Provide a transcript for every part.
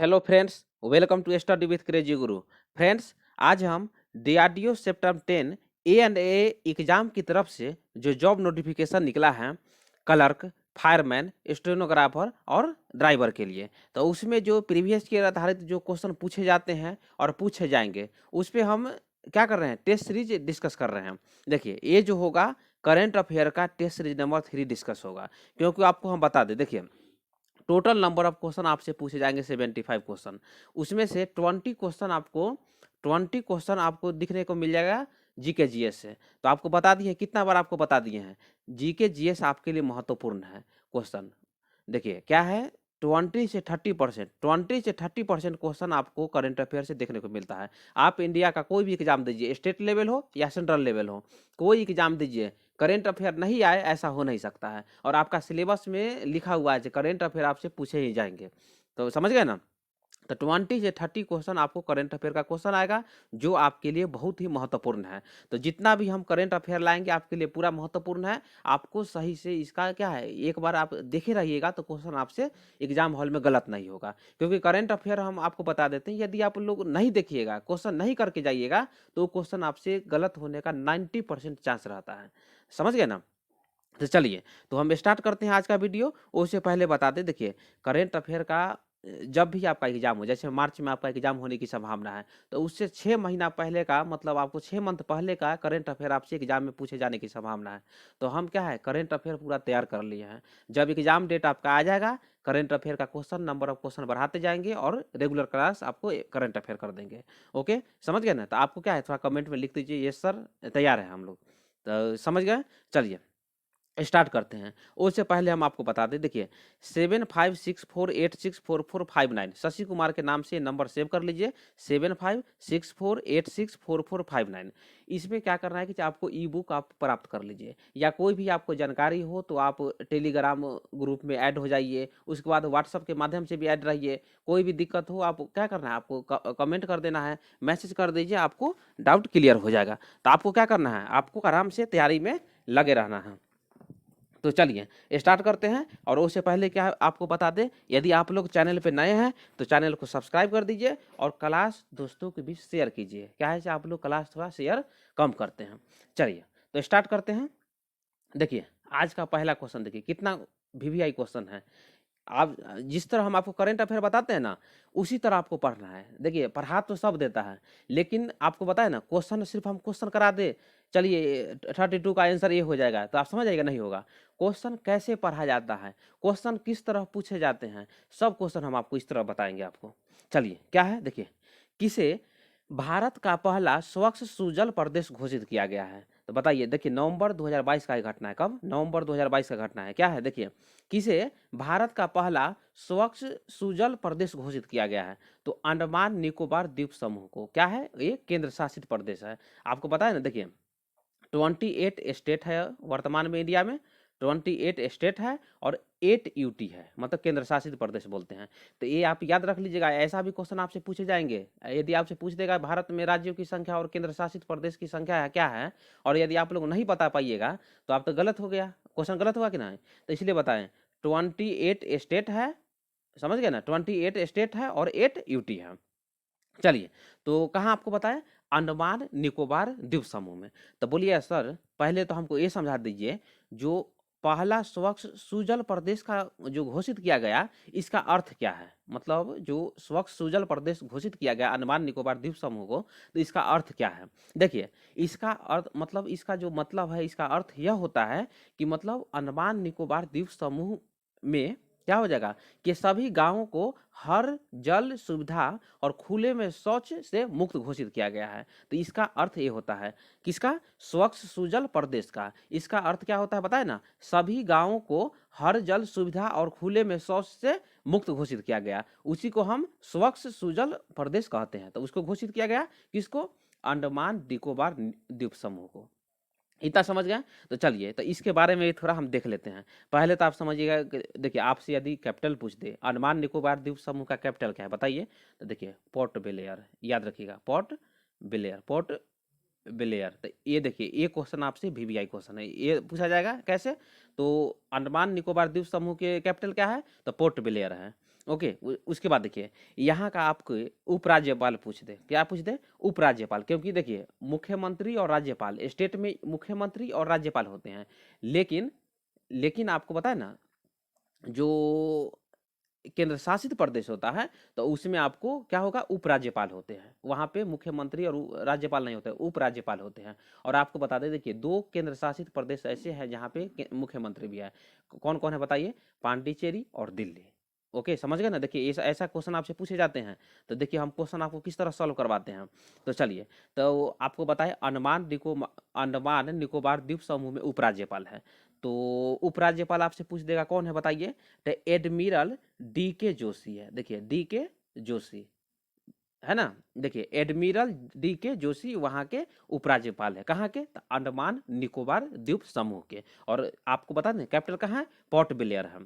Hello friends, welcome to study with crazy Guru. Friends, आज हम DRDO September 10 ए exam की तरफ से जो जॉब नोटिफिकेशन निकला है क्लर्क, फायरमैन, स्टेनोग्राफर और ड्राइवर के लिए, तो उसमें जो प्रीवियस ईयर आधारित जो क्वेश्चन पूछे जाते हैं और पूछे जाएंगे उस पे हम क्या कर रहे हैं, टेस्ट सीरीज डिस्कस कर रहे हैं। देखिए, ये जो होगा करंट अफेयर का टेस्ट सीरीज नंबर 3 डिस्कस होगा, क्योंकि आपको हम बता दें। देखिए, टोटल नंबर ऑफ क्वेश्चन आपसे पूछे जाएंगे 75 क्वेश्चन। उसमें से 20 क्वेश्चन आपको दिखने को मिल जाएगा जीके जीएस से। तो आपको बता दिए, कितना बार आपको बता दिए हैं, जीके जीएस आपके लिए महत्वपूर्ण है क्वेश्चन। देखिए क्या है, 20 से 30% क्वेश्चन आपको करंट अफेयर से देखने को मिलता है। आप इंडिया का कोई भी एग्जाम दीजिए, स्टेट लेवल हो या सेंट्रल लेवल हो, कोई एग्जाम दीजिए, करंट अफेयर नहीं आए ऐसा हो नहीं सकता है। और आपका सिलेबस में लिखा हुआ है कि करंट अफेयर आपसे पूछे ही जाएंगे। तो समझ गए ना। तो 20 से 30 क्वेश्चन आपको करंट अफेयर का क्वेश्चन आएगा, जो आपके लिए बहुत ही महत्वपूर्ण है। तो जितना भी हम करंट अफेयर लाएंगे आपके लिए पूरा महत्वपूर्ण है। आपको सही से इसका क्या है, एक बार आप देखे रहिएगा तो क्वेश्चन आपसे एग्जाम हॉल में गलत नहीं होगा। क्योंकि करंट अफेयर हम आपको बता देते हैं, यदि आप लोग नहीं देखिएगा, क्वेश्चन नहीं करके जाइएगा, तो क्वेश्चन आपसे गलत होने का 90% चांस रहता है। समझ गए ना। तो चलिए, तो हम स्टार्ट करते हैं आज का वीडियो। उससे पहले बता दें, देखिए करंट अफेयर का जब भी आपका एग्जाम हो, जैसे मार्च में आपका एग्जाम होने की संभावना है, तो उससे 6 महीना पहले का, मतलब आपको 6 मंथ पहले का करंट अफेयर आपसे एग्जाम में पूछे जाने की संभावना है। तो हम क्या है, करंट अफेयर पूरा तैयार कर लिए हैं। जब एग्जाम डेट आपका आ जाएगा, करंट अफेयर का क्वेश्चन, नंबर ऑफ क्वेश्चन बढ़ाते जाएंगे और रेगुलर क्लास आपको करंट अफेयर कर देंगे। ओके, समझ गए ना। तो आपको क्या है, थोड़ा कमेंट में लिख दीजिए, यस सर, तैयार है हम लोग। तो समझ गए। चलिए स्टार्ट करते हैं। उससे पहले हम आपको बता दें, देखिए 7564864459 शशि कुमार के नाम से नंबर सेव कर लीजिए। 7564864459। इसमें क्या करना है कि आपको ई बुक आप प्राप्त कर लीजिए, या कोई भी आपको जानकारी हो तो आप टेलीग्राम ग्रुप में ऐड हो जाइए। उसके बाद व्हाट्सअप के माध्यम से भी ऐड रहिए। कोई भी दिक्कत हो, आप क्या करना है, आपको कमेंट कर देना है, मैसेज कर दीजिए, आपको डाउट क्लियर हो जाएगा। तो आपको क्या करना है, आपको आराम से तैयारी में लगे रहना है। तो चलिए स्टार्ट करते हैं। और उससे पहले क्या आपको बता दें, यदि आप लोग चैनल पे नए हैं तो चैनल को सब्सक्राइब कर दीजिए और क्लास दोस्तों के बीच शेयर कीजिए। क्या है कि आप लोग क्लास थोड़ा शेयर कम करते हैं। चलिए तो स्टार्ट करते हैं। देखिए आज का पहला क्वेश्चन, देखिए कितना वीवीआई क्वेश्चन है। आप जिस तरह हम आपको करंट अफेयर बताते हैं ना, उसी तरह आपको पढ़ना है। देखिए पढ़ा तो सब देता है, लेकिन आपको बताए ना, क्वेश्चन सिर्फ हम क्वेश्चन करा दे, चलिए 32 का आंसर ये हो जाएगा, तो आप समझ जाइएगा, नहीं होगा। क्वेश्चन कैसे पढ़ा जाता है, क्वेश्चन किस तरह पूछे जाते हैं, सब क्वेश्चन हम आपको इस तरह बताएंगे आपको। चलिए क्या है, देखिए किसे भारत का पहला स्वच्छ सुजल प्रदेश घोषित किया गया है। तो बताइए, देखिए नवंबर 2022 का घटना है। कब? नवंबर 2022 का घटना है। क्या है, देखिए किसे भारत का पहला स्वच्छ सुजल प्रदेश घोषित किया गया है। तो अंडमान निकोबार द्वीप समूह को। क्या है, ये केंद्र शासित प्रदेश है। आपको पता है ना। देखिए 28 स्टेट है वर्तमान में इंडिया में, 28 स्टेट है और 8 यूटी है, मतलब केंद्र शासित प्रदेश बोलते हैं। तो ये आप याद रख लीजिएगा, ऐसा भी क्वेश्चन आपसे पूछे जाएंगे। यदि आपसे पूछ देगा भारत में राज्यों की संख्या और केंद्र शासित प्रदेश की संख्या है क्या है, और यदि आप लोग नहीं बता पाइएगा तो आप तो गलत हो गया, क्वेश्चन गलत हुआ कि नहीं। तो इसलिए बताएं, 28 स्टेट है, समझ गए ना, 28 स्टेट है और 8 यूटी है। चलिए, तो कहाँ आपको बताएं, अंडमान निकोबार द्वीप समूह में। तो बोलिए सर, पहले तो हमको ये समझा दीजिए, जो पहला स्वच्छ सुजल प्रदेश का जो घोषित किया गया, इसका अर्थ क्या है। मतलब जो स्वच्छ सुजल प्रदेश घोषित किया गया अंडमान निकोबार द्वीप समूह को, तो इसका अर्थ क्या है। देखिए इसका अर्थ, मतलब इसका जो मतलब है, इसका अर्थ यह होता है कि मतलब अंडमान निकोबार द्वीप समूह में क्या हो जाएगा कि सभी गांवों को हर जल सुविधा और खुले में शौच से मुक्त घोषित किया गया है। तो इसका अर्थ ये होता है, किसका, स्वच्छ सुजल प्रदेश का। इसका अर्थ क्या होता है बताए ना, सभी गांवों को हर जल सुविधा और खुले में शौच से मुक्त घोषित किया गया, उसी को हम स्वच्छ सुजल प्रदेश कहते हैं। तो उसको घोषित किया गया, किसको, अंडमान निकोबार द्वीप समूह को। इतना समझ गए। तो चलिए, तो इसके बारे में थोड़ा हम देख लेते हैं। पहले तो आप समझिएगा, देखिए आपसे यदि कैपिटल पूछ दे, अंडमान निकोबार द्वीप समूह का कैपिटल क्या है बताइए। तो देखिए पोर्ट ब्लेयर, याद रखिएगा, पोर्ट ब्लेयर, पोर्ट ब्लेयर। तो ये देखिए, ये क्वेश्चन आपसे वीवीआई क्वेश्चन है, ये पूछा जाएगा कैसे। तो अंडमान निकोबार द्वीप समूह के कैपिटल क्या है, तो पोर्ट ब्लेयर है। ओके, उसके बाद देखिए यहाँ का आपको उपराज्यपाल पूछ दे, क्या पूछ दे? उपराज्यपाल, क्योंकि देखिए मुख्यमंत्री और राज्यपाल, स्टेट में मुख्यमंत्री और राज्यपाल होते हैं, लेकिन लेकिन आपको पता है ना, जो केंद्र शासित प्रदेश होता है तो उसमें आपको क्या होगा? उपराज्यपाल होते हैं, वहाँ पे मुख्यमंत्री और राज्यपाल नहीं होते, उपराज्यपाल होते हैं। और आपको बता दें, देखिए 2 केंद्र शासित प्रदेश ऐसे हैं जहाँ पे मुख्यमंत्री भी है। कौन कौन है बताइए? पांडिचेरी और दिल्ली। ओके, समझ गए ना? देखिए ऐसा ऐसा क्वेश्चन आपसे पूछे जाते हैं, तो देखिए हम क्वेश्चन आपको किस तरह सॉल्व करवाते हैं। तो चलिए, तो आपको बताए अंडमान निकोबार द्वीप समूह में उपराज्यपाल है, तो उपराज्यपाल आपसे पूछ देगा कौन है बताइए? तो एडमिरल डी के जोशी है। देखिए डी के जोशी है ना, देखिए एडमिरल डी के जोशी वहाँ के उपराज्यपाल है, कहाँ के? तो अंडमान निकोबार द्वीप समूह के। और आपको बता दें कैपिटल कहाँ है? पोर्ट ब्लेयर है।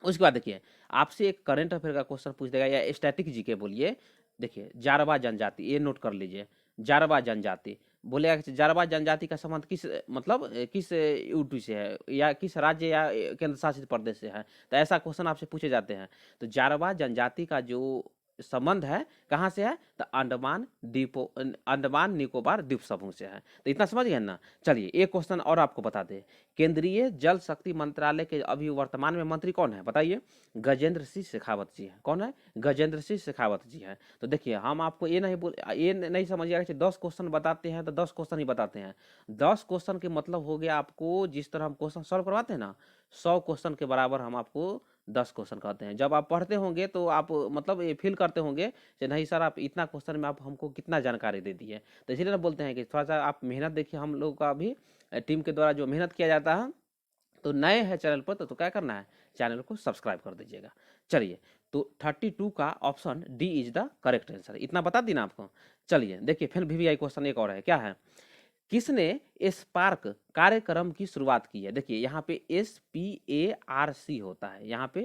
उसके बाद देखिए आपसे एक करंट अफेयर का क्वेश्चन पूछ देगा या स्टैटिक जीके बोलिए। देखिए जारवा जनजाति, ये नोट कर लीजिए, जारवा जनजाति बोलेगा कि जारवा जनजाति का संबंध किस मतलब किस यूटी से है, या किस राज्य या केंद्र शासित प्रदेश से है, तो ऐसा क्वेश्चन आपसे पूछे जाते हैं। तो जारवा जनजाति का जो संबंध है कहाँ से है? तो अंडमान निकोबार द्वीप समूह से है। तो इतना समझ गए ना? चलिए एक क्वेश्चन और आपको बता दें, केंद्रीय जल शक्ति मंत्रालय के अभी वर्तमान में मंत्री कौन है बताइए? गजेंद्र सिंह शेखावत जी है। कौन है? गजेंद्र सिंह शेखावत जी है। तो देखिए हम आपको ये नहीं समझिएगा कि 10 क्वेश्चन बताते हैं तो 10 क्वेश्चन ही बताते हैं। 10 क्वेश्चन के मतलब हो गया आपको, जिस तरह हम क्वेश्चन सॉल्व करवाते हैं ना, 100 क्वेश्चन के बराबर हम आपको 10 क्वेश्चन कहते हैं। जब आप पढ़ते होंगे तो आप मतलब ये फील करते होंगे कि नहीं सर, आप इतना क्वेश्चन में आप हमको कितना जानकारी दे दी है। तो इसलिए ना बोलते हैं कि थोड़ा सा आप मेहनत देखिए, हम लोग का भी टीम के द्वारा जो मेहनत किया जाता है। तो नए हैं चैनल पर तो क्या करना है? चैनल को सब्सक्राइब कर दीजिएगा। चलिए, तो 32 का option D is the correct answer. इतना बता दी ना आपको। चलिए देखिए फिर वीवीआई क्वेश्चन एक और है, क्या है? किसने स्पार्क कार्यक्रम की शुरुआत की है? देखिए यहाँ पे SPARC होता है, यहाँ पे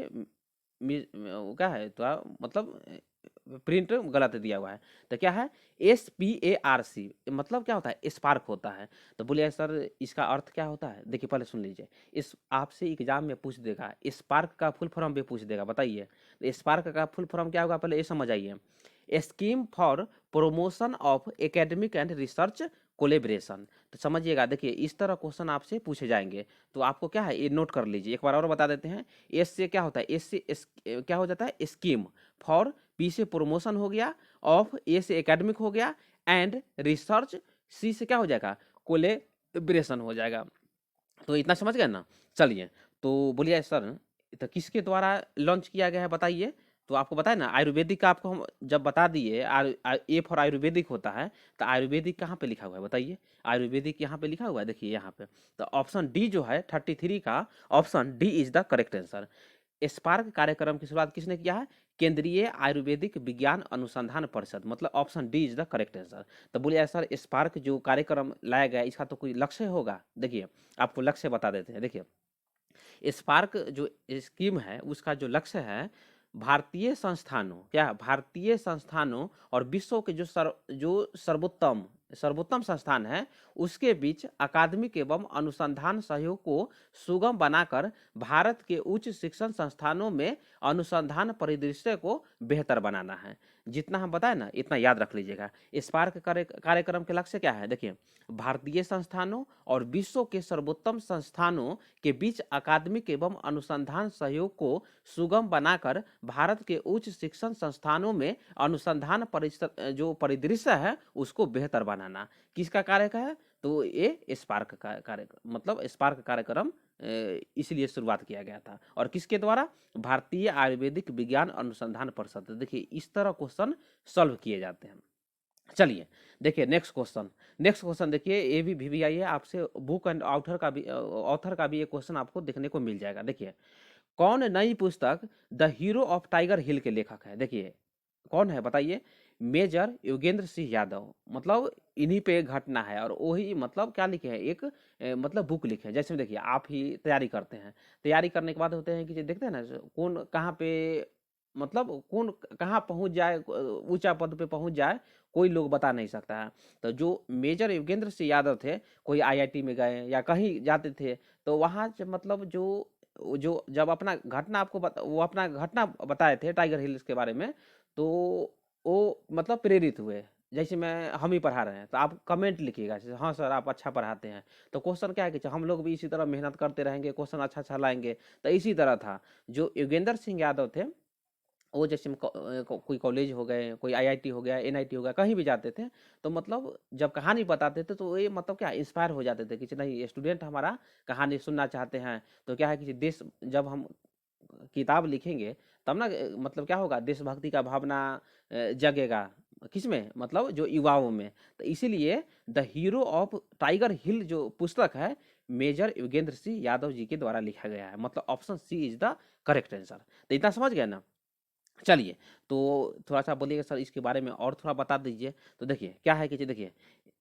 वो क्या है तो मतलब प्रिंट गलत दिया हुआ है। तो क्या है? SPARC मतलब क्या होता है? स्पार्क होता है। तो बोलिए सर इसका अर्थ क्या होता है? देखिए पहले सुन लीजिए, इस आपसे एग्जाम में पूछ देगा, स्पार्क का फुल फॉर्म भी पूछ देगा, बताइए तो स्पार्क का फुल फॉर्म क्या होगा? पहले ये समझ आइए, scheme for promotion of academic and research collaboration. तो समझिएगा, देखिए इस तरह क्वेश्चन आपसे पूछे जाएंगे, तो आपको क्या है ये नोट कर लीजिए। एक बार और बता देते हैं, एस से क्या होता है? क्या हो जाता है? स्कीम। फॉर, पी से प्रोमोशन हो गया, ऑफ, ए से एकेडमिक हो गया, एंड रिसर्च, सी से क्या हो जाएगा? कोलेब्रेशन हो जाएगा। तो इतना समझ गए ना? चलिए, तो बोलिए सर तो किसके द्वारा लॉन्च किया गया है बताइए? तो आपको बताया ना आयुर्वेदिक का, आपको हम जब बता दिए ए फॉर आयुर्वेदिक होता है, तो आयुर्वेदिक कहाँ पे लिखा हुआ है बताइए? आयुर्वेदिक यहाँ पे लिखा हुआ है, देखिए यहाँ पे। तो ऑप्शन डी जो है 33 का option D is the correct answer. Spark कार्यक्रम की शुरुआत किसने किया है? केंद्रीय आयुर्वेदिक विज्ञान अनुसंधान परिषद, मतलब option D is the correct answer. तो बोलिए सर स्पार्क जो कार्यक्रम लाया गया इसका तो कोई लक्ष्य होगा? देखिए आपको लक्ष्य बता देते हैं। देखिए स्पार्क जो स्कीम है उसका जो लक्ष्य है, भारतीय संस्थानों, क्या भारतीय संस्थानों और विश्व के जो सर्वोत्तम सर्वोत्तम संस्थान है उसके बीच अकादमिक एवं अनुसंधान सहयोग को सुगम बनाकर भारत के उच्च शिक्षण संस्थानों में अनुसंधान परिदृश्य को बेहतर बनाना है। जितना हम बताए ना इतना याद रख लीजिएगा। स्पार्क कार्यक्रम के लक्ष्य क्या है? देखिए भारतीय संस्थानों और विश्व के सर्वोत्तम संस्थानों के बीच अकादमिक एवं अनुसंधान सहयोग को सुगम बनाकर भारत के उच्च शिक्षण संस्थानों में अनुसंधान जो परिदृश्य है उसको बेहतर बनाना। किसका कार्य का है? तो ये स्पार्क का कार्यक्रम, मतलब स्पार्क कार्यक्रम इसलिए शुरुआत किया गया था। और किसके द्वारा? भारतीय आयुर्वेदिक विज्ञान अनुसंधान परिषद। देखिए इस तरह क्वेश्चन सॉल्व किए जाते हैं। चलिए देखिए नेक्स्ट क्वेश्चन देखिए, ये भी वीवीआई है, आपसे बुक एंड ऑथर का भी एक क्वेश्चन आपको देखने को मिल जाएगा। देखिए कौन नई पुस्तक द हीरो ऑफ टाइगर हिल के लेखक है? देखिए कौन है बताइए? मेजर योगेंद्र सिंह यादव, मतलब इन्हीं पे एक घटना है और वही मतलब क्या लिखे हैं, एक मतलब बुक लिखे हैं। जैसे देखिए आप ही तैयारी करते हैं, तैयारी करने के बाद होते हैं कि देखते हैं ना कौन कहाँ पे मतलब कौन कहाँ पहुंच जाए, ऊंचा पद पे पहुंच जाए, कोई लोग बता नहीं सकता है। तो जो मेजर योगेंद्र सिंह यादव थे, कोई आईआईटी में गए या कहीं जाते थे तो वहाँ से मतलब जो वो जो जब अपना घटना आपको वो अपना घटना बताए थे टाइगर हिल्स के बारे में, तो वो मतलब प्रेरित हुए। जैसे मैं हम ही पढ़ा रहे हैं तो आप कमेंट लिखिएगा, जैसे हाँ सर आप अच्छा पढ़ाते हैं, तो क्वेश्चन क्या है कि हम लोग भी इसी तरह मेहनत करते रहेंगे, क्वेश्चन अच्छा अच्छा लाएंगे। तो इसी तरह था जो योगेंद्र सिंह यादव थे, वो जैसे कोई कॉलेज हो गए, कोई आईआईटी हो गया, एनआईटी हो गया, कहीं भी जाते थे, तो मतलब जब कहानी बताते थे तो ये मतलब क्या इंस्पायर हो जाते थे कि नहीं स्टूडेंट हमारा कहानी सुनना चाहते हैं। तो क्या है कि देश जब हम किताब लिखेंगे तब ना मतलब क्या होगा, देशभक्ति का भावना जगेगा किसमें, मतलब जो युवाओं में। तो इसीलिए the hero of tiger hill जो पुस्तक है मेजर योगेंद्र सिंह यादव जी के द्वारा लिखा गया है, मतलब option C is the correct answer. तो इतना समझ गए ना। चलिए, तो थोड़ा-सा बोलिएगा सर इसके बारे में और थोड़ा बता दीजिए। तो देखिए, क्या है कि जी देखिए,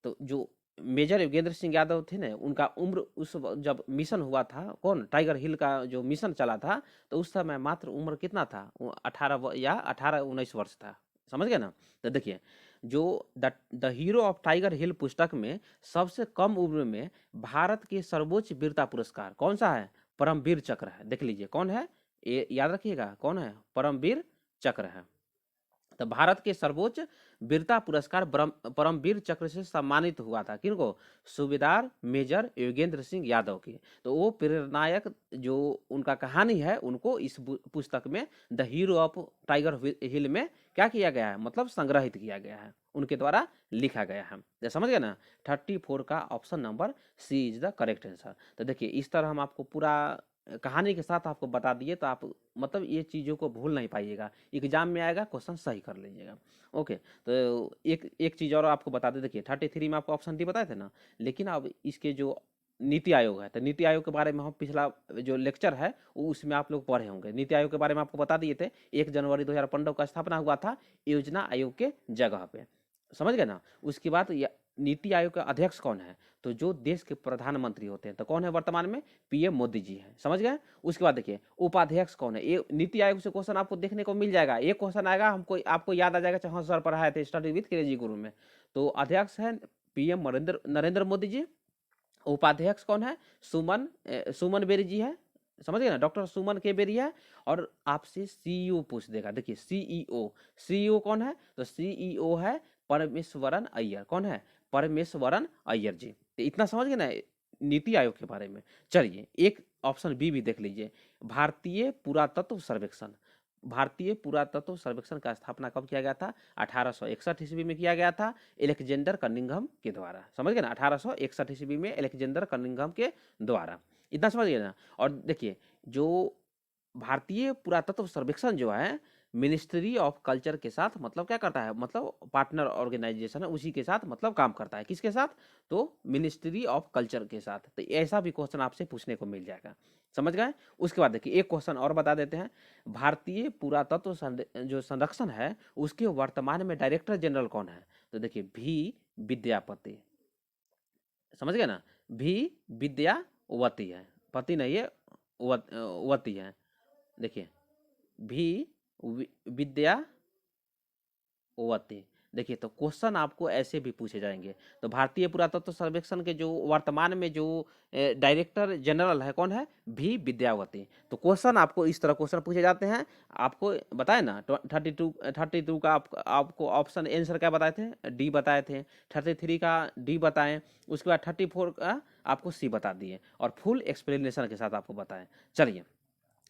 तो जो मेजर योगेंद्र सिंह यादव थे ना, उनका उम्र उस व जब मिशन हुआ था, कौन? टाइगर हिल का जो मिशन चला था, तो उस समय मात्र उम्र कितना था? वो 18 या 18-19 वर्ष था। समझ गए ना? तो देखिए, जो द हीरो ऑफ टाइगर हिल पुस्तक में सबसे कम उम्र में भारत के सर्वोच्च वीरता पुरस्कार कौन-सा है? परमवीर चक्र है। देख लीजिए, कौन है? ये याद रखिएगा, कौन है? परमवीर चक्र है। तो भारत के सर्वोच्च वीरता पुरस्कार परमवीर चक्र से सम्मानित हुआ था किनको? सूबेदार मेजर योगेंद्र सिंह यादव की। तो वो प्रेरणायक जो उनका कहानी है उनको इस पुस्तक में द हीरो ऑफ टाइगर हिल में क्या किया गया है, मतलब संग्रहित किया गया है, उनके द्वारा लिखा गया है। तो समझ गए ना। 34 का option number C is the correct answer. तो देखिए इस तरह हम आपको पूरा कहानी के साथ आपको बता दिए, तो आप मतलब ये चीज़ों को भूल नहीं पाइएगा, एग्जाम में आएगा क्वेश्चन सही कर लीजिएगा। ओके, तो एक एक चीज़ और आपको बता दें, देखिए 33 में आपको ऑप्शन डी बताए थे ना, लेकिन अब इसके जो नीति आयोग है, तो नीति आयोग के बारे में हम पिछला जो लेक्चर है वो उसमें आप लोग पढ़े होंगे। नीति आयोग के बारे में आपको बता दिए थे, 1 जनवरी 2015 का स्थापना हुआ था योजना आयोग के जगह पे। समझ गए ना। उसके बाद नीति आयोग का अध्यक्ष कौन है? तो जो देश के प्रधानमंत्री होते हैं, तो कौन है वर्तमान में? पीएम मोदी जी हैं। समझ गए। उसके बाद देखिए उपाध्यक्ष कौन है? ये नीति आयोग से क्वेश्चन आपको देखने को मिल जाएगा। एक क्वेश्चन आएगा हमको, आपको याद आ जाएगा, हाँ सर पढ़ाए थे स्टडी विद क्रेजी गुरु में। तो अध्यक्ष है पीएम नरेंद्र मोदी जी। उपाध्यक्ष कौन है? सुमन बेरी जी है। समझ गए ना, डॉक्टर सुमन के बेरी है। और आपसे सीईओ पूछ देगा। देखिए सीईओ, सीईओ कौन है? तो सीईओ है परमेश्वरन अय्यर। कौन है? परमेश्वरन अय्यर जी। तो इतना समझ गए ना नीति आयोग के बारे में। चलिए एक ऑप्शन बी भी देख लीजिए, भारतीय पुरातत्व सर्वेक्षण। भारतीय पुरातत्व सर्वेक्षण का स्थापना कब किया गया था? 1861 ईस्वी में किया गया था, एलेक्जेंडर कनिंघम के द्वारा। समझ गए ना, 1861 ईस्वी में एलेक्जेंडर कनिंघम के द्वारा। इतना समझ गए ना। और देखिए जो भारतीय पुरातत्व सर्वेक्षण जो है मिनिस्ट्री ऑफ कल्चर के साथ मतलब क्या करता है, मतलब पार्टनर ऑर्गेनाइजेशन है उसी के साथ मतलब काम करता है। किसके साथ? तो मिनिस्ट्री ऑफ कल्चर के साथ। तो ऐसा भी क्वेश्चन आपसे पूछने को मिल जाएगा। समझ गए। उसके बाद देखिए एक क्वेश्चन और बता देते हैं, भारतीय पुरातत्व जो संरक्षण है उसके वर्तमान में डायरेक्टर जनरल कौन है? तो देखिए भी विद्यापति। समझ गए ना। भी विद्यावती है, पति नहीं है, वती है। देखिए भी विद्यावती। देखिए तो क्वेश्चन आपको ऐसे भी पूछे जाएंगे। तो भारतीय पुरातत्व सर्वेक्षण के जो वर्तमान में जो डायरेक्टर जनरल है कौन है? भी विद्यावती। तो क्वेश्चन आपको इस तरह क्वेश्चन पूछे जाते हैं। आपको बताए ना 32 का आपको ऑप्शन आंसर क्या बताए थे? डी बताए थे। 33 का डी बताएं। उसके बाद 34 का आपको सी बता दिए और फुल एक्सप्लेनेशन के साथ आपको बताएं। चलिए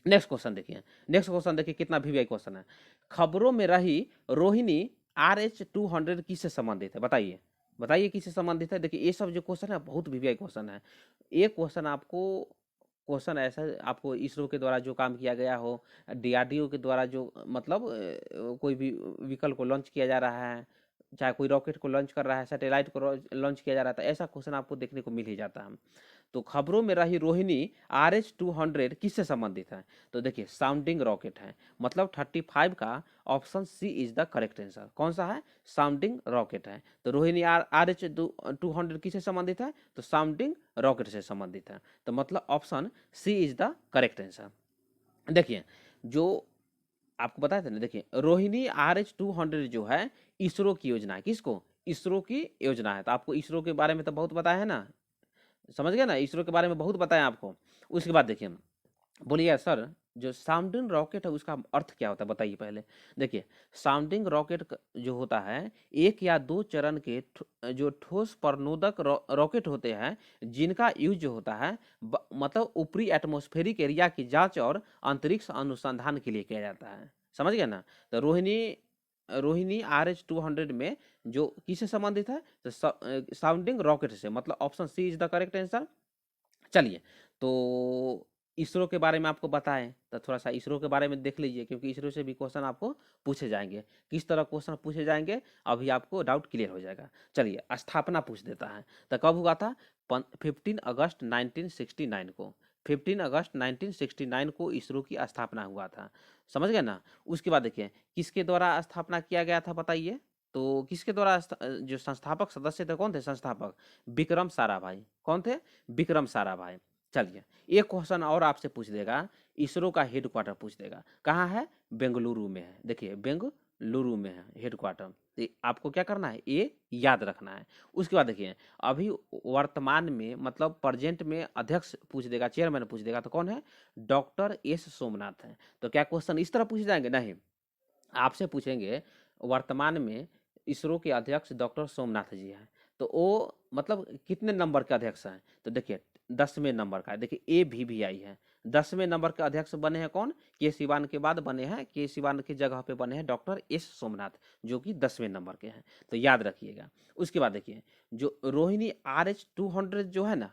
नेक्स्ट क्वेश्चन देखिए। नेक्स्ट क्वेश्चन देखिए कितना वीवीआई क्वेश्चन है। खबरों में रही रोहिणी RH-200 किससे संबंधित है? बताइए, बताइए किससे संबंधित है। देखिए ये सब जो क्वेश्चन है बहुत वीवीआई क्वेश्चन है। एक क्वेश्चन आपको, क्वेश्चन ऐसा आपको इसरो के द्वारा जो काम किया गया हो, डीआरडीओ के द्वारा जो मतलब कोई भी व्हीकल को लॉन्च किया जा रहा है, चाहे कोई रॉकेट को लॉन्च कर रहा है, सैटेलाइट को लॉन्च किया जा रहा था, ऐसा क्वेश्चन आपको देखने को मिल ही जाता है। तो खबरों में रही रोहिणी RH-200 किससे संबंधित है? तो देखिए साउंडिंग रॉकेट है, मतलब 35 का option C is the correct answer. कौन सा है? साउंडिंग रॉकेट है। तो रोहिणी RH-200 किससे संबंधित है? तो साउंडिंग रॉकेट से संबंधित है। तो मतलब option C is the correct answer. देखिए जो आपको बताया था ना, देखिए रोहिणी RH-200 जो है इसरो की योजना है। किसको? इसरो की योजना है। तो आपको इसरो के बारे में तो बहुत बताया है ना, समझ गए ना, इसरो के बारे में बहुत बताया आपको। उसके बाद देखिए बोलिए सर, जो साउंडिंग रॉकेट है उसका अर्थ क्या होता है बताइए पहले। देखिए, साउंडिंग रॉकेट जो होता है, एक या दो चरण के जो ठोस प्रणोदक रॉकेट होते हैं, जिनका यूज जो होता है मतलब ऊपरी एटमॉस्फेरिक एरिया की जांच और अंतरिक्ष अनुसंधान के लिए किया जाता है। समझ गए ना। तो रोहिणी रोहिणी RH-200 में जो किससे संबंधित है, तो साउंडिंग रॉकेट से, मतलब option C is the correct answer. चलिए, तो इसरो के बारे में आपको बताएं, तो थोड़ा सा इसरो के बारे में देख लीजिए, क्योंकि इसरो से भी क्वेश्चन आपको पूछे जाएंगे। किस तरह क्वेश्चन पूछे जाएंगे अभी आपको डाउट क्लियर हो जाएगा। चलिए, स्थापना पूछ देता है। तो कब हुआ था? 15 अगस्त 1969 को। 15 अगस्त 1969 को इसरो की स्थापना हुआ था। समझ गए ना। उसके बाद देखिए, किसके द्वारा स्थापना किया गया था बताइए। तो किसके द्वारा जो संस्थापक सदस्य थे, कौन थे संस्थापक? विक्रम साराभाई। कौन थे? विक्रम साराभाई। चलिए, एक क्वेश्चन और आपसे पूछ देगा, इसरो का हेडक्वार्टर पूछ देगा, कहाँ है? बेंगलुरु में है। देखिए, बेंगलुरु में है हेडक्वार्टर। तो आपको क्या करना है, ये याद रखना है। उसके बाद देखिए, अभी वर्तमान में मतलब प्रेजेंट में अध्यक्ष पूछ देगा, चेयरमैन पूछ देगा, तो कौन है? डॉक्टर एस सोमनाथ है। तो क्या क्वेश्चन इस तरह पूछ जाएंगे? नहीं, आपसे पूछेंगे वर्तमान में इसरो के अध्यक्ष डॉक्टर सोमनाथ जी हैं, तो वो मतलब कितने नंबर के अध्यक्ष हैं? तो देखिए, 10वें नंबर का है। देखिए, AVVI है। 10वें नंबर के अध्यक्ष बने हैं कौन? के सिवान के बाद बने हैं, के सिवान की जगह पे बने हैं डॉक्टर एस सोमनाथ, जो कि 10वें नंबर के हैं। तो याद रखिएगा। उसके बाद देखिए, जो रोहिणी RH-200 जो है ना,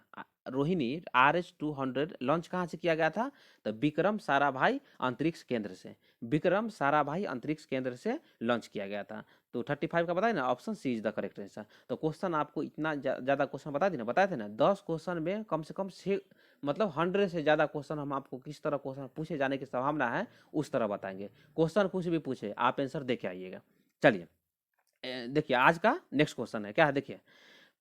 रोहिणी RH-200 लॉन्च कहाँ से किया गया था? तो विक्रम साराभाई अंतरिक्ष केंद्र से। विक्रम साराभाई अंतरिक्ष केंद्र से लॉन्च किया गया था। तो 35 का बताए ना, option C is the correct answer. तो क्वेश्चन आपको इतना ज़्यादा क्वेश्चन बता दी ना, बताए थे ना, 10 क्वेश्चन में कम से कम 6 मतलब 100 से ज़्यादा क्वेश्चन हम आपको किस तरह क्वेश्चन पूछे जाने की संभावना है उस तरह बताएंगे। क्वेश्चन कुछ भी पूछे, आप आंसर दे के आइएगा। चलिए, देखिए आज का नेक्स्ट क्वेश्चन है, क्या है देखिए।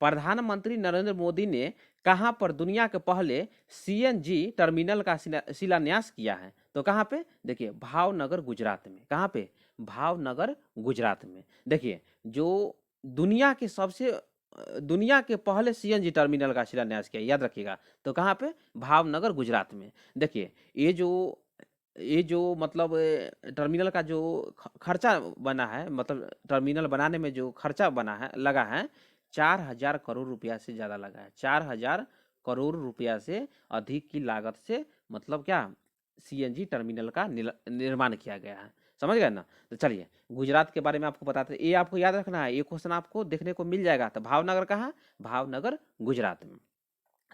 प्रधानमंत्री नरेंद्र मोदी ने कहां पर दुनिया के पहले CNG टर्मिनल का शिलान्यास किया है? तो कहां पे? देखिए, भावनगर गुजरात में। कहां पे? भावनगर गुजरात में। देखिए, जो दुनिया के पहले CNG टर्मिनल का शिलान्यास किया, याद रखिएगा। तो कहां पे? भावनगर गुजरात में। देखिए, ये जो मतलब टर्मिनल का जो खर्चा बना है, मतलब टर्मिनल बनाने में जो खर्चा बना है, लगा है, 4,000 करोड़ रुपया से ज़्यादा लगा है। 4,000 करोड़ रुपया से अधिक की लागत से मतलब क्या, CNG टर्मिनल का निर्माण किया गया है। समझ गए ना। तो चलिए, गुजरात के बारे में आपको बताते हैं, ये आपको याद रखना है, ये क्वेश्चन आपको देखने को मिल जाएगा। तो भावनगर कहाँ? भावनगर गुजरात में।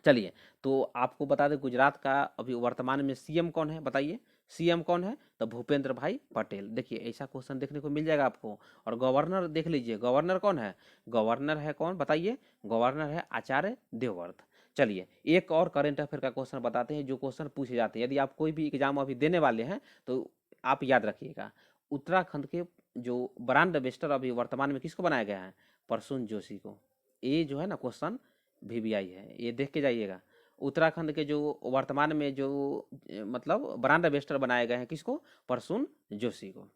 चलिए, तो आपको बता दें गुजरात का अभी वर्तमान में CM कौन है बताइए। CM कौन है? तो भूपेंद्र भाई पटेल। देखिए, ऐसा क्वेश्चन देखने को मिल जाएगा आपको। और गवर्नर देख लीजिए, गवर्नर कौन है? गवर्नर है कौन बताइए? गवर्नर है आचार्य देवव्रत। चलिए, एक और करंट अफेयर का क्वेश्चन बताते हैं, जो क्वेश्चन पूछे जाते हैं यदि आप कोई भी एग्जाम अभी देने वाले हैं तो आप याद रखिएगा। उत्तराखंड के जो ब्रांड एम्बेसडर अभी वर्तमान में किसको बनाया गया है? प्रसून जोशी को। ये जो है ना क्वेश्चन VVI है, ये देख के जाइएगा। उत्तराखंड के जो वर्तमान में जो मतलब ब्रांड एम्बेसडर बनाए गए हैं, किसको? प्रसून जोशी को।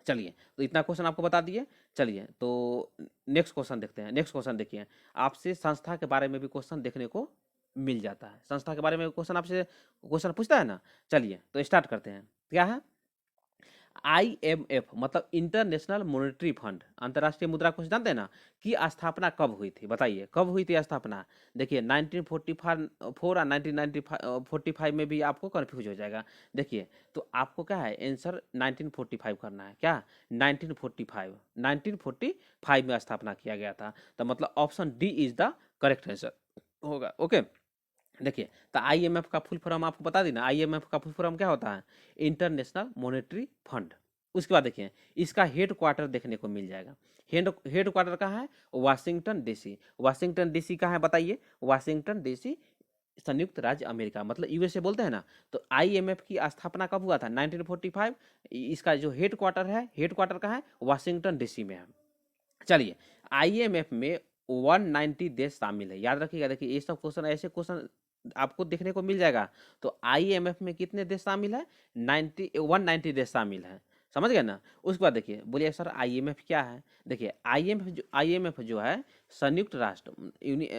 चलिए, तो इतना क्वेश्चन आपको बता दिए। चलिए, तो नेक्स्ट क्वेश्चन देखते हैं। नेक्स्ट क्वेश्चन देखिए, आपसे संस्था के बारे में भी क्वेश्चन देखने को मिल जाता है। संस्था के बारे में क्वेश्चन आपसे क्वेश्चन पूछता है ना। चलिए, तो स्टार्ट करते हैं। क्या है? IMF मतलब इंटरनेशनल मॉनेटरी फंड, अंतर्राष्ट्रीय मुद्रा कोष, जानते हैं ना, की स्थापना कब हुई थी बताइए, कब हुई थी स्थापना? देखिए, 1945 और 1945 में भी आपको कंफ्यूज हो जाएगा। देखिए, तो आपको क्या है आंसर, 1945 करना है। क्या? 1945 में स्थापना किया गया था। तो मतलब option D is the correct answer होगा। ओके। देखिए, तो IMF का फुल फॉर्म आपको बता दी ना, IMF का फुल फॉर्म क्या होता है? International monetary fund. उसके बाद देखिए, इसका हेड क्वार्टर देखने को मिल जाएगा। हेड क्वार्टर कहाँ है? Washington DC। वाशिंगटन DC कहाँ है बताइए? वाशिंगटन DC संयुक्त राज्य अमेरिका, मतलब USA बोलते हैं ना। तो IMF की स्थापना कब हुआ था? 1945। इसका जो हेड क्वार्टर है, हेड क्वार्टर कहाँ है? वाशिंगटन DC में है। चलिए, IMF में 190 देश शामिल है, याद रखिएगा। देखिए, ये सब क्वेश्चन, ऐसे क्वेश्चन आपको देखने को मिल जाएगा। तो IMF में कितने देश शामिल है? 190 देश शामिल है। समझ गए ना। उसके बाद देखिए, बोलिए सर IMF क्या है? देखिए, IMF जो है संयुक्त राष्ट्र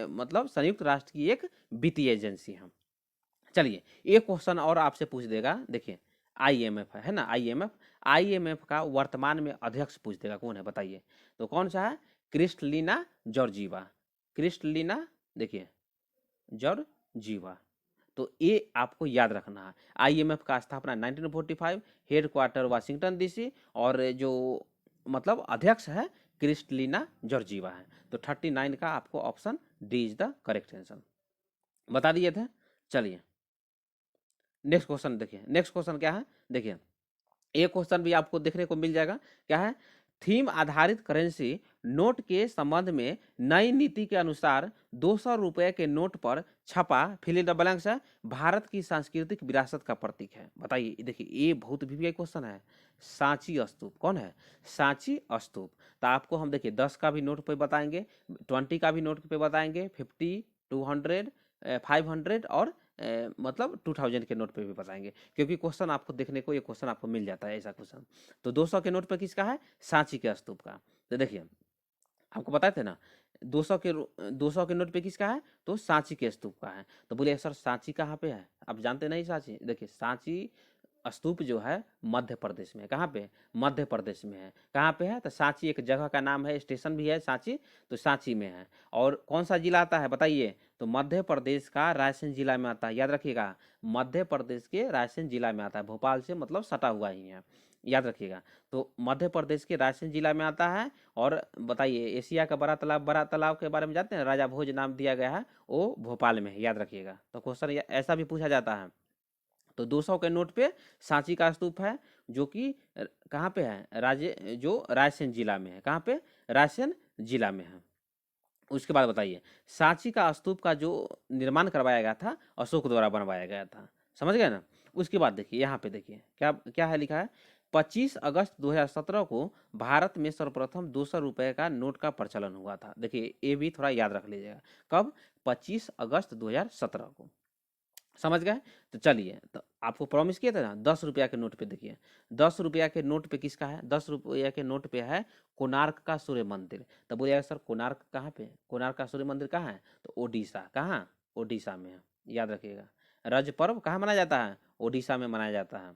मतलब संयुक्त राष्ट्र की एक वित्तीय एजेंसी है। चलिए एक क्वेश्चन और आपसे पूछ देगा, देखिए आईएमएफ है ना, आईएमएफ, आईएमएफ का वर्तमान में अध्यक्ष पूछ देगा कौन है बताइए, तो कौन सा है, क्रिस्टलिना जॉर्जीवा, क्रिस्टलिना देखिए जॉर्जीवा। तो ये आपको याद रखना है। आईएमएफ का स्थापना 1945, हेडक्वार्टर वाशिंगटन डीसी, और जो मतलब अध्यक्ष है क्रिस्टलिना जॉर्जीवा है। तो 39 का आपको option D is the correct answer, बता दिए थे। चलिए नेक्स्ट क्वेश्चन देखिए, नेक्स्ट क्वेश्चन क्या है, देखिए एक क्वेश्चन भी आपको देखने को मिल जाएगा, क्या है, थीम आधारित करेंसी नोट के संबंध में नई नीति के अनुसार 200 रुपए के नोट पर छपा फिल इन द ब्लैंक्स है भारत की सांस्कृतिक विरासत का प्रतीक है। बताइए, देखिए ये बहुत भी क्वेश्चन है। सांची स्तूप कौन है, सांची स्तूप। तो आपको हम देखिए 10 का भी नोट पे बताएंगे, 20 का भी नोट पे बताएंगे, 50, 200, 500 और मतलब 2000 के नोट पे भी बताएंगे, क्योंकि क्वेश्चन आपको देखने को ये क्वेश्चन आपको मिल जाता है ऐसा क्वेश्चन। तो 200 के नोट पे किसका है, सांची के स्तूप का। तो देखिए आपको बताए थे ना 200 के नोट पे किसका है, तो सांची के स्तूप का है। तो बोलिए सर सांची कहाँ पे है, आप जानते नहीं सांची, देखिए सांची स्तूप जो है मध्य प्रदेश में है। कहाँ पे, मध्य प्रदेश में है। कहाँ पे है, तो सांची एक जगह का नाम है, स्टेशन भी है सांची, तो सांची में है। और कौन सा जिला आता है बताइए, तो मध्य प्रदेश का रायसेन जिला में आता है, याद रखिएगा, मध्य प्रदेश के रायसेन जिला में आता है, भोपाल से मतलब सटा हुआ ही है, याद रखिएगा। तो मध्य प्रदेश के रायसेन जिला में आता है। और बताइए एशिया का बड़ा तालाब के बारे में जानते हैं, राजा भोज नाम दिया गया है, वो भोपाल में है, याद रखिएगा। तो क्वेश्चन ऐसा भी पूछा जाता है। तो 200 के नोट पे सांची का स्तूप है, जो कि कहाँ पे है, जो रायसेन जिला में है। कहाँ पे, रायसेन जिला में है। उसके बाद बताइए सांची का स्तूप का जो निर्माण करवाया गया था अशोक द्वारा बनवाया गया था, समझ गए ना। उसके बाद देखिए यहाँ पे देखिए क्या क्या है लिखा है, 25 अगस्त 2017 को भारत में सर्वप्रथम 200 रुपए का नोट का प्रचलन हुआ था। देखिए ये भी थोड़ा याद रख लीजिएगा, कब, 25 अगस्त 2017 को, समझ गए। तो चलिए, तो आपको प्रॉमिस किया था ना 10 रुपया के नोट पे देखिए, 10 रुपया के नोट पे किसका है, 10 रुपया के नोट पे है कोणार्क का सूर्य मंदिर। तो बोलिएगा सर कोणार्क कहाँ पे, कोणार्क का सूर्य मंदिर कहाँ है, तो ओडिशा, कहाँ, ओडिशा में है, याद रखिएगा। रज पर्व कहाँ मनाया जाता है, ओडिशा में मनाया जाता है,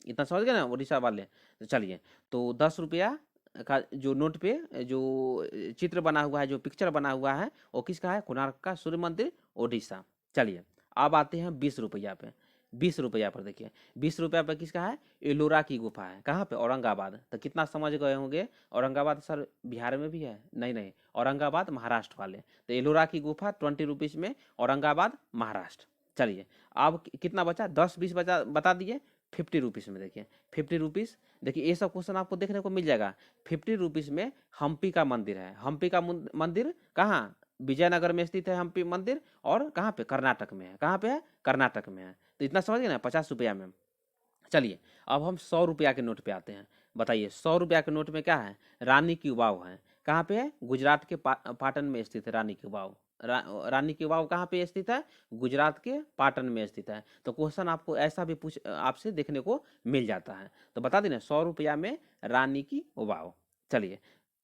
इतना समझ गए ना ओडिशा वाले। तो चलिए, तो 10 रुपया का जो नोट पे जो चित्र बना हुआ है, जो पिक्चर बना हुआ है, वो किसका है, कोणार्क का सूर्य मंदिर, ओडिशा। चलिए अब आते हैं 20 रुपया पे, 20 रुपया पर देखिए, 20 रुपया पर किसका है, एलोरा की गुफा है। कहाँ पे, औरंगाबाद। तो कितना समझ गए होंगे, औरंगाबाद सर बिहार में भी है, नहीं नहीं, औरंगाबाद महाराष्ट्र वाले। तो एलोरा की गुफा 20 रुपीज़ में, औरंगाबाद महाराष्ट्र। चलिए अब कितना बचा, 10 20 बचा बता दिए, 50 रुपीज़ में देखिए, 50 रुपीज़। देखिए ये सब क्वेश्चन आपको देखने को मिल जाएगा। 50 रुपीज़ में हम्पी का मंदिर है, हम्पी का मंदिर कहाँ, विजयनगर में स्थित है हम्पी मंदिर, और कहाँ पे, कर्नाटक में है। कहाँ पे है, कर्नाटक में है। तो इतना समझ गए ना 50 रुपया में। चलिए अब हम 100 रुपया के नोट पे आते हैं। बताइए 100 रुपया के नोट में क्या है, रानी की वाव है। कहाँ पे है, गुजरात के पाटन में स्थित है रानी की वाव। रानी की वाव कहाँ पे स्थित है, गुजरात के पाटन में स्थित है। तो क्वेश्चन आपको ऐसा भी पूछ आपसे देखने को मिल जाता है। तो बता देना 100 रुपया में रानी की वाव। चलिए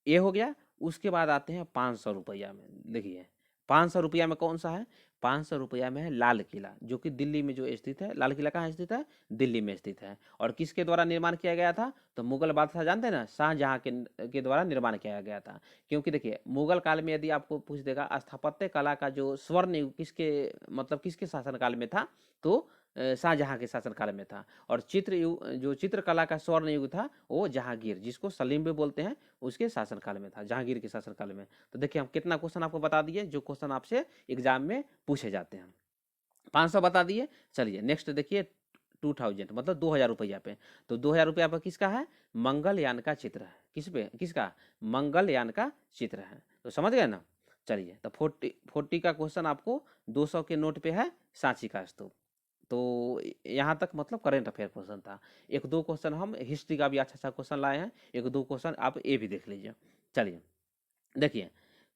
ये हो गया। उसके बाद आते हैं 500 रुपया में, देखिए 500 रुपया में कौन सा है, 500 रुपया में है लाल किला, जो कि दिल्ली में जो स्थित है। लाल किला कहाँ स्थित है, दिल्ली में स्थित है। और किसके द्वारा निर्माण किया गया था, तो मुगल बादशाह जानते हैं ना, शाहजहां के द्वारा निर्माण किया गया था। क्योंकि देखिए मुगल काल में यदि आपको पूछ देगा स्थापत्य कला का जो स्वर्ण युग किसके मतलब किसके शासनकाल में था, तो शाहजहां के शासनकाल में था। और चित्र युग जो चित्रकला का स्वर्ण युग था वो जहांगीर, जिसको सलीम भी बोलते हैं, उसके शासनकाल में था, जहांगीर के शासनकाल में। तो देखिए हम कितना क्वेश्चन आपको बता दिए जो क्वेश्चन आपसे एग्जाम में पूछे जाते हैं। 500 बता दिए। चलिए नेक्स्ट देखिए 2000 मतलब 2000 रुपया पे। तो 2000 रुपया पर किसका है, मंगलयान का चित्र है। किस पे, किसका, मंगलयान का चित्र है। तो समझ गए ना। चलिए तो 40 का क्वेश्चन आपको 200 के नोट पे है, सांची का स्तूप। तो यहाँ तक मतलब करेंट अफेयर क्वेश्चन था। एक दो क्वेश्चन हम हिस्ट्री का भी अच्छा अच्छा क्वेश्चन लाए हैं, एक दो क्वेश्चन आप ये भी देख लीजिए। चलिए देखिए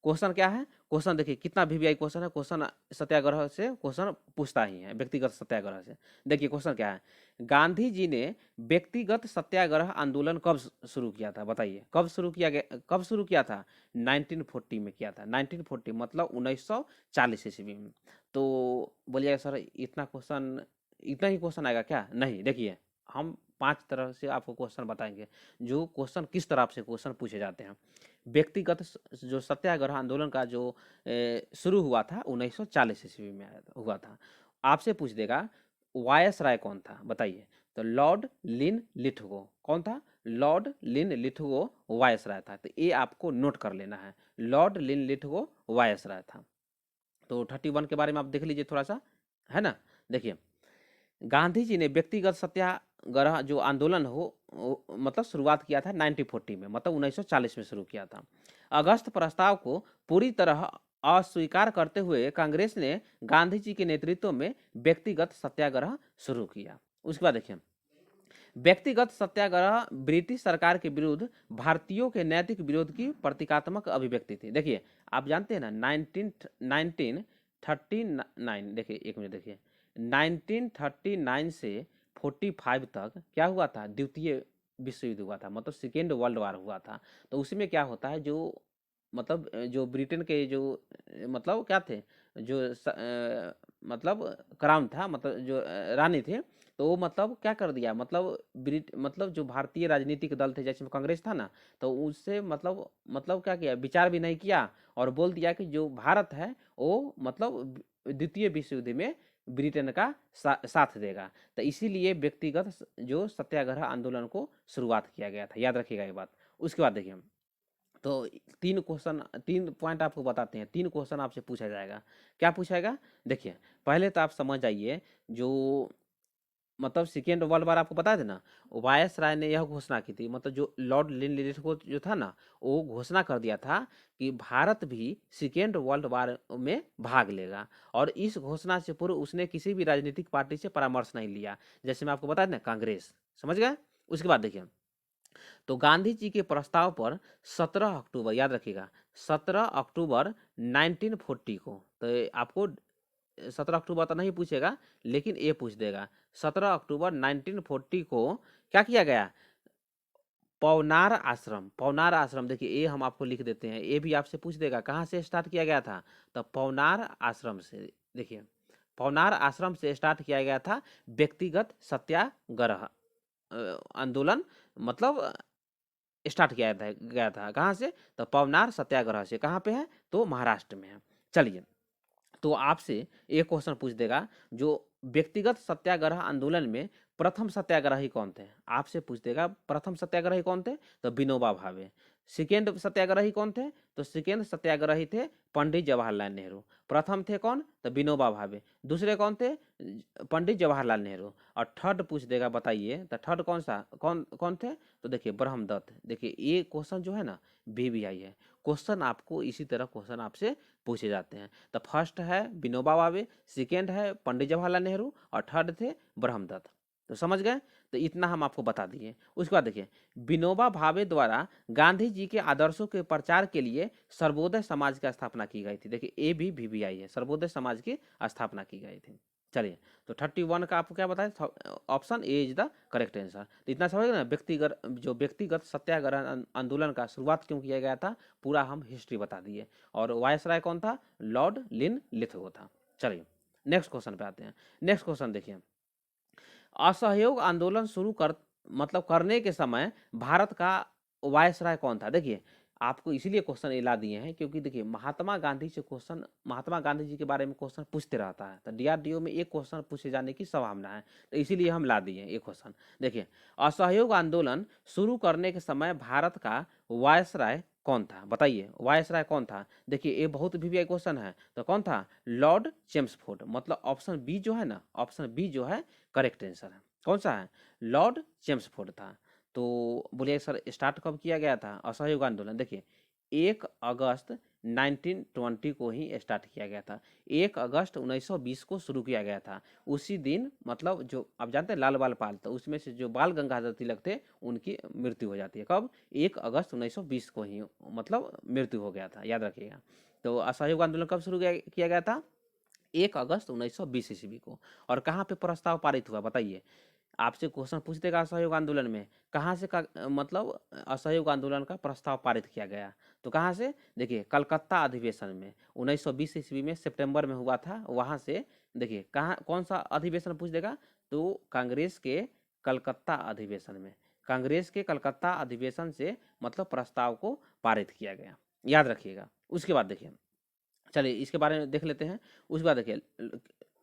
क्वेश्चन क्या है, क्वेश्चन देखिए कितना वीवीआई क्वेश्चन है, क्वेश्चन सत्याग्रह से क्वेश्चन पूछता ही है, व्यक्तिगत सत्याग्रह से। देखिए क्वेश्चन क्या है, गांधी जी ने व्यक्तिगत सत्याग्रह आंदोलन कब शुरू किया था, बताइए कब शुरू किया गया, कब शुरू किया था, 1940 में किया था, 1940 मतलब 1940 ईस्वी में। तो बोलिएगा सर इतना क्वेश्चन, इतना ही क्वेश्चन आएगा क्या, नहीं, देखिए हम 5 तरह से आपको क्वेश्चन बताएंगे, जो क्वेश्चन किस तरह से क्वेश्चन पूछे जाते हैं। व्यक्तिगत जो सत्याग्रह आंदोलन का जो शुरू हुआ था 1940 ईस्वी में हुआ था। आपसे पूछ देगा वायसराय कौन था, बताइए। तो लॉर्ड लिन लिथगो कौन था, लॉर्ड लिन लिथगो वायसराय था। तो ये आपको नोट कर लेना है, लॉर्ड लिन लिथगो वायसराय था। तो 31 के बारे में आप देख लीजिए थोड़ा सा, है ना। देखिए गांधी जी ने व्यक्तिगत सत्याग्रह जो आंदोलन मतलब शुरुआत किया था 1940 में, मतलब 1940 में शुरू किया था। अगस्त प्रस्ताव को पूरी तरह अस्वीकार करते हुए कांग्रेस ने गांधी जी के नेतृत्व में व्यक्तिगत सत्याग्रह शुरू किया। उसके बाद देखिए व्यक्तिगत सत्याग्रह ब्रिटिश सरकार के विरुद्ध भारतीयों के नैतिक विरोध की प्रतीकात्मक अभिव्यक्ति थी। देखिए आप जानते हैं ना 1939, देखिए एक मिनट, देखिए 1939 से 45 तक क्या हुआ था, द्वितीय विश्व युद्ध हुआ था, मतलब सेकेंड वर्ल्ड वार हुआ था। तो उसमें क्या होता है, जो मतलब जो ब्रिटेन के जो मतलब क्या थे, जो मतलब क्राउन था, मतलब जो रानी थे, तो वो मतलब क्या कर दिया, मतलब जो भारतीय राजनीतिक दल थे जैसे कांग्रेस था ना, तो उससे मतलब क्या किया, विचार भी नहीं किया, और बोल दिया कि जो भारत है वो मतलब द्वितीय विश्व युद्ध में ब्रिटेन का साथ देगा। तो इसीलिए व्यक्तिगत जो सत्याग्रह आंदोलन को शुरुआत किया गया था, याद रखिएगा ये बात। उसके बाद देखिए तो 3 क्वेश्चन, 3 पॉइंट आपको बताते हैं, 3 क्वेश्चन आपसे पूछा जाएगा। क्या पूछाएगा, देखिए पहले तो आप समझ जाइए, जो मतलब सेकेंड वर्ल्ड वार आपको बता देना, वायसराय ने यह घोषणा की थी, मतलब जो लॉर्ड लिनलिथगो जो था ना, वो घोषणा कर दिया था कि भारत भी सेकेंड वर्ल्ड वार में भाग लेगा, और इस घोषणा से पूर्व उसने किसी भी राजनीतिक पार्टी से परामर्श नहीं लिया, जैसे मैं आपको बता देना कांग्रेस, समझ गए। उसके बाद देखिए तो गांधी जी के प्रस्ताव पर 17 अक्टूबर, याद रखिएगा 17 अक्टूबर 1940 को, तो आपको 17 अक्टूबर तो नहीं पूछेगा, लेकिन ये पूछ देगा 17 अक्टूबर 1940 को क्या किया गया, पवनार आश्रम, पवनार आश्रम, देखिए ये हम आपको लिख देते हैं, ये भी आपसे पूछ देगा कहाँ से स्टार्ट किया गया था, तो पवनार आश्रम से। देखिए पवनार आश्रम से स्टार्ट किया गया था व्यक्तिगत सत्याग्रह आंदोलन, मतलब स्टार्ट किया गया था कहाँ से, तो पवनार सत्याग्रह से। कहाँ पे है, तो महाराष्ट्र में है। चलिए तो आपसे एक क्वेश्चन पूछ देगा, जो व्यक्तिगत सत्याग्रह आंदोलन में प्रथम सत्याग्रही कौन थे, आपसे पूछ देगा प्रथम सत्याग्रही कौन थे, तो विनोबा भावे। सेकेंड सत्याग्रही कौन थे, तो सेकेंड सत्याग्रही थे पंडित जवाहरलाल नेहरू। प्रथम थे कौन, तो विनोबा भावे। दूसरे कौन थे, पंडित जवाहरलाल नेहरू। और थर्ड पूछ देगा, बताइए तो थर्ड कौन सा, कौन कौन थे, तो देखिए ब्रह्मदत्त। देखिए ये क्वेश्चन जो है ना वीवीआई है, क्वेश्चन आपको इसी तरह क्वेश्चन आपसे पूछे जाते हैं। तो फर्स्ट है विनोबा भावे, सेकेंड है पंडित जवाहरलाल नेहरू, और थर्ड थे ब्रह्मदत्त। तो समझ गए, तो इतना हम आपको बता दिए। उसके बाद देखिए विनोबा भावे द्वारा गांधी जी के आदर्शों के प्रचार के लिए सर्वोदय समाज की स्थापना की गई थी। देखिए ये भी वीवीआई है, सर्वोदय समाज की स्थापना की गई थी। चलिए तो 31 का आपको क्या बताया, option A is the correct answer. तो इतना समझ गए ना, व्यक्तिगत सत्याग्रह आंदोलन का शुरुआत क्यों किया गया था, पूरा हम हिस्ट्री बता दिए। और वायसराय कौन था, लॉर्ड लिन लिथगो था। चलिए नेक्स्ट क्वेश्चन पे आते हैं। नेक्स्ट क्वेश्चन देखिए, असहयोग आंदोलन शुरू कर मतलब करने के समय भारत का वायसराय कौन था। देखिए आपको इसीलिए क्वेश्चन ये ला दिए हैं, क्योंकि देखिए महात्मा गांधी से क्वेश्चन, महात्मा गांधी जी के बारे में क्वेश्चन पूछते रहता है, तो डीआरडीओ में एक क्वेश्चन पूछे जाने की संभावना है, तो इसीलिए हम ला दिए ये क्वेश्चन। देखिए असहयोग आंदोलन शुरू करने के समय भारत का वायसराय कौन था, बताइए वायसराय कौन था। देखिए ये बहुत भी क्वेश्चन है, तो कौन था, लॉर्ड चेम्सफोर्ड। मतलब ऑप्शन बी जो है ना, ऑप्शन बी जो है करेक्ट आंसर है। कौन सा है, लॉर्ड चेम्सफोर्ड था। तो बोलिए सर स्टार्ट कब किया गया था असहयोग आंदोलन, देखिए 1 अगस्त 1920 को ही स्टार्ट किया गया था। 1 अगस्त 1920 को शुरू किया गया था। उसी दिन मतलब जो आप जानते हैं लाल बाल पाल, तो उसमें से जो बाल गंगाधर तिलक थे उनकी मृत्यु हो जाती है। कब? 1 अगस्त 1920 को ही मतलब मृत्यु हो गया था, याद रखिएगा। तो असहयोग आंदोलन कब शुरू किया गया था? 1 अगस्त 1920 ईस्वी को। और कहाँ पे प्रस्ताव पारित हुआ बताइए? आपसे क्वेश्चन पूछ देगा असहयोग आंदोलन में, कहाँ से मतलब असहयोग आंदोलन का प्रस्ताव पारित किया गया, तो कहाँ से? देखिए कलकत्ता अधिवेशन में 1920 ईस्वी में सितंबर में हुआ था, वहाँ से। देखिए कहाँ, कौन सा अधिवेशन पूछ देगा, तो कांग्रेस के कलकत्ता अधिवेशन में, कांग्रेस के कलकत्ता अधिवेशन से मतलब प्रस्ताव को पारित किया गया, याद रखिएगा। उसके बाद देखिए, चलिए इसके बारे में देख लेते हैं। उसके बाद देखिए,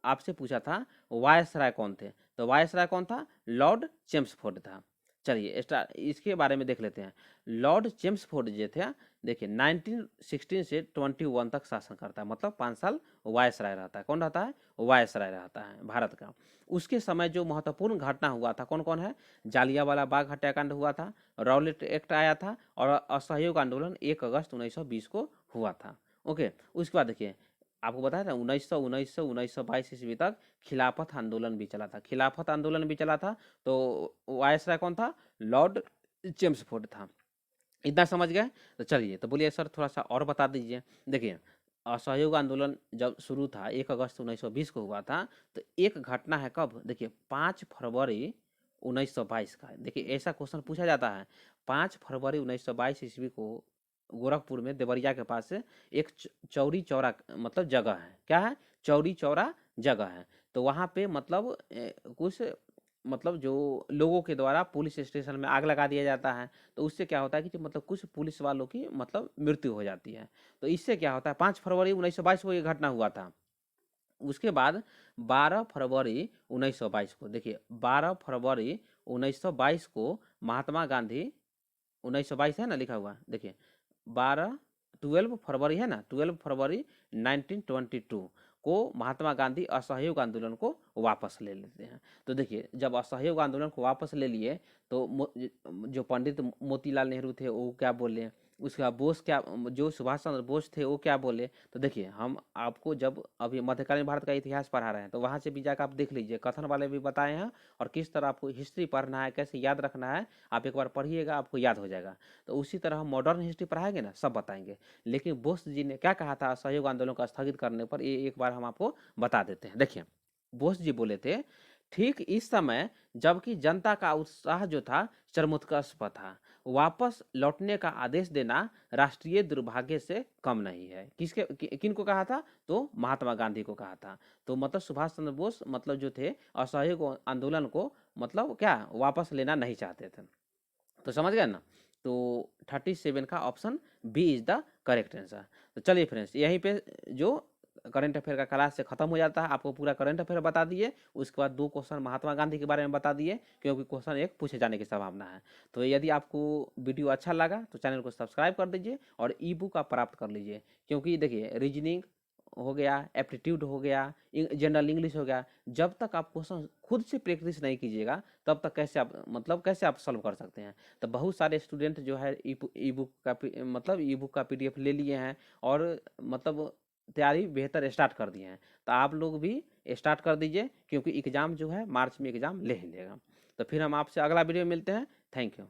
आपसे पूछा था वायसराय कौन थे, तो वायसराय कौन था? लॉर्ड चेम्सफोर्ड था। चलिए इसके बारे में देख लेते हैं। लॉर्ड चेम्सफोर्ड जो थे, देखिए 1916 से 21 तक शासन करता है, मतलब 5 साल वायसराय रहता है। कौन रहता है? वायसराय रहता है भारत का। उसके समय जो महत्वपूर्ण घटना हुआ था कौन कौन है? जालियांवाला बाग हत्याकांड हुआ था, रॉलेट एक्ट आया था, और असहयोग आंदोलन 1 अगस्त 1920 को हुआ था। ओके, उसके बाद देखिए, आपको बताया था 1922 ईस्वी तक खिलाफत आंदोलन भी चला था, खिलाफत आंदोलन भी चला था। तो वायसराय कौन था? लॉर्ड चेम्सफोर्ड था। इतना समझ गए? तो चलिए, तो बोलिए सर थोड़ा सा और बता दीजिए। देखिए असहयोग आंदोलन जब शुरू था 1 अगस्त 1920 को हुआ था, तो एक घटना है कब? देखिए 5 फरवरी 1922 का। देखिए ऐसा क्वेश्चन पूछा जाता है। 5 फरवरी 1922 ईस्वी को गोरखपुर में देवरिया के पास से एक चौरी चौरा मतलब जगह है। क्या है? चौरी चौरा जगह है। तो वहाँ पे मतलब कुछ मतलब जो लोगों के द्वारा पुलिस स्टेशन में आग लगा दिया जाता है। तो उससे क्या होता है कि जो मतलब कुछ पुलिस वालों की मतलब मृत्यु हो जाती है। तो इससे क्या होता है, 5 फरवरी 1922 को ये घटना हुआ था। उसके बाद 12 फरवरी 1922 को, देखिए 12 फरवरी 1922 को महात्मा गांधी, 1922 है ना लिखा हुआ, देखिए 12 फरवरी है ना, 12 फरवरी 1922 को महात्मा गांधी असहयोग आंदोलन को वापस ले लेते हैं। तो देखिए जब असहयोग आंदोलन को वापस ले लिए, तो जो पंडित मोतीलाल नेहरू थे वो क्या बोले, उसके बाद बोस क्या, जो सुभाष चंद्र बोस थे वो क्या बोले। तो देखिए हम आपको जब अभी मध्यकालीन भारत का इतिहास पढ़ा रहे हैं, तो वहाँ से भी जाकर आप देख लीजिए, कथन वाले भी बताए हैं, और किस तरह आपको हिस्ट्री पढ़ना है, कैसे याद रखना है, आप एक बार पढ़िएगा आपको याद हो जाएगा। तो उसी तरह हम मॉडर्न हिस्ट्री पढ़ाएंगे ना, सब बताएंगे। लेकिन बोस जी ने क्या कहा था असहयोग आंदोलन को स्थगित करने पर, ये एक बार हम आपको बता देते हैं। देखिए बोस जी बोले थे, ठीक इस समय जबकि जनता का उत्साह जो था चरमोत्कर्ष पर था, वापस लौटने का आदेश देना राष्ट्रीय दुर्भाग्य से कम नहीं है। किन को कहा था? तो महात्मा गांधी को कहा था। तो मतलब सुभाष चंद्र बोस मतलब जो थे असहयोग आंदोलन को मतलब क्या वापस लेना नहीं चाहते थे। तो समझ गए ना? तो 37 का option B is the correct answer. तो चलिए फ्रेंड्स, यहीं पे जो करंट अफेयर का क्लास से खत्म हो जाता है। आपको पूरा करंट अफेयर बता दिए, उसके बाद 2 क्वेश्चन महात्मा गांधी के बारे में बता दिए, क्योंकि क्वेश्चन एक पूछे जाने की संभावना है। तो यदि आपको वीडियो अच्छा लगा तो चैनल को सब्सक्राइब कर दीजिए और ई बुक आप प्राप्त कर लीजिए। क्योंकि देखिए रीजनिंग हो गया, एप्टीट्यूड हो गया, जनरल इंग्लिश हो गया, जब तक आप क्वेश्चन खुद से प्रैक्टिस नहीं कीजिएगा तब तक कैसे आप मतलब कैसे आप सॉल्व कर सकते हैं। तो बहुत सारे स्टूडेंट जो है ई बुक का मतलब ई बुक का PDF ले लिए हैं, और मतलब तैयारी बेहतर स्टार्ट कर दिए हैं। तो आप लोग भी स्टार्ट कर दीजिए, क्योंकि एग्ज़ाम जो है मार्च में एग्ज़ाम ले ही लेगा। तो फिर हम आपसे अगला वीडियो में मिलते हैं। Thank you.